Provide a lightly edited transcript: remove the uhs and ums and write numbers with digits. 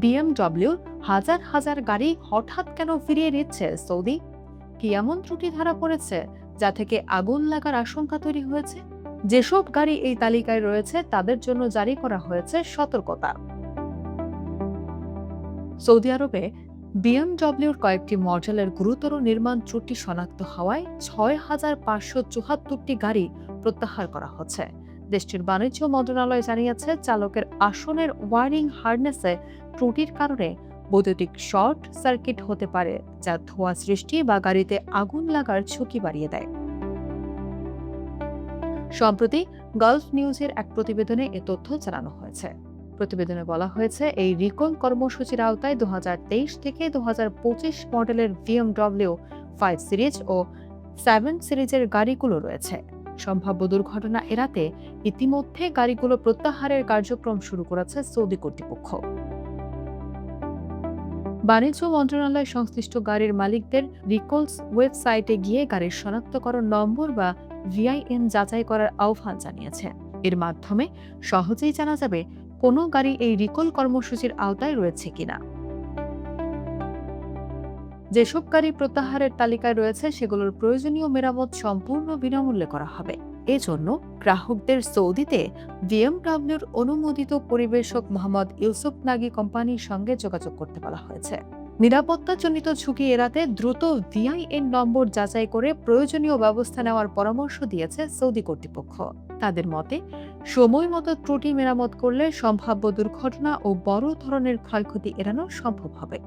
বিএমডব্লিউর হাজার হাজার গাড়ি হঠাৎ কেন ফিরিয়ে নিচ্ছে সৌদি? কি এমন ত্রুটি ধরা পড়েছে যা থেকে আগুন লাগার আশঙ্কা তৈরি হয়েছে? যেসব গাড়ি এই তালিকায় রয়েছে তাদের জন্য জারি করা হয়েছে সতর্কতা। সৌদি আরবে বিএমডব্লিউর কয়েকটি মডেলের গুরুতর নির্মাণ ত্রুটি শনাক্ত হওয়ায় ৬,৫৭৪টি গাড়ি প্রত্যাহার করা হচ্ছে। দেশটির বাণিজ্য মন্ত্রণালয় জানিয়েছে, চালকের আসনের ওয়ারিং হার্নেসে ত্রুটির কারণে বৈদ্যুতিক শর্ট সার্কিট হতে পারে, যা ধোঁয়া সৃষ্টি বা গাড়িতে আগুন লাগার ঝুঁকি বাড়িয়ে দেয়। সম্প্রতি গালফ নিউজের এক প্রতিবেদনে এ তথ্য জানানো হয়েছে। প্রতিবেদনে বলা হয়েছে, এই রিকল কর্মসূচির আওতায় 2023 থেকে 2025 মডেলের বিএমডব্লিউ 5 সিরিজ ও 7 সিরিজের গাড়িগুলো রয়েছে। সম্ভাব্য দুর্ঘটনা এড়াতে ইতিমধ্যে গাড়িগুলো প্রত্যাহারের কার্যক্রম শুরু করেছে সৌদি কর্তৃপক্ষ। বাণিজ্য মন্ত্রণালয় সংশ্লিষ্ট গাড়ির মালিকদের রিকলস ওয়েবসাইটে গিয়ে গাড়ির শনাক্তকরণ নম্বর বা ভিআইএন যাচাই করার আহ্বান জানিয়েছে। এর মাধ্যমে সহজেই জানা যাবে কোনো গাড়ি এই রিকল কর্মসূচির আওতায় রয়েছে কিনা। যেসব গাড়ি প্রত্যাহারের তালিকায় রয়েছে সেগুলোর প্রয়োজনীয় মেরামত সম্পূর্ণ বিনামূল্যে করা হবে। এজন্য গ্রাহকদের সৌদিতে বিএমডব্লিউর অনুমোদিত পরিবেশক মোহাম্মদ ইউসুফ নাগি কোম্পানির সঙ্গে যোগাযোগ করতে বলা হয়েছে। নিরাপত্তাজনিত ঝুঁকি এড়াতে দ্রুত ভিআইএন নম্বর যাচাই করে প্রয়োজনীয় ব্যবস্থা নেওয়ার পরামর্শ দিয়েছে সৌদি কর্তৃপক্ষ। তাদের মতে, সময় মতো ত্রুটি মেরামত করলে সম্ভাব্য দুর্ঘটনা ও বড় ধরনের ক্ষয়ক্ষতি এড়ানো সম্ভব হবে।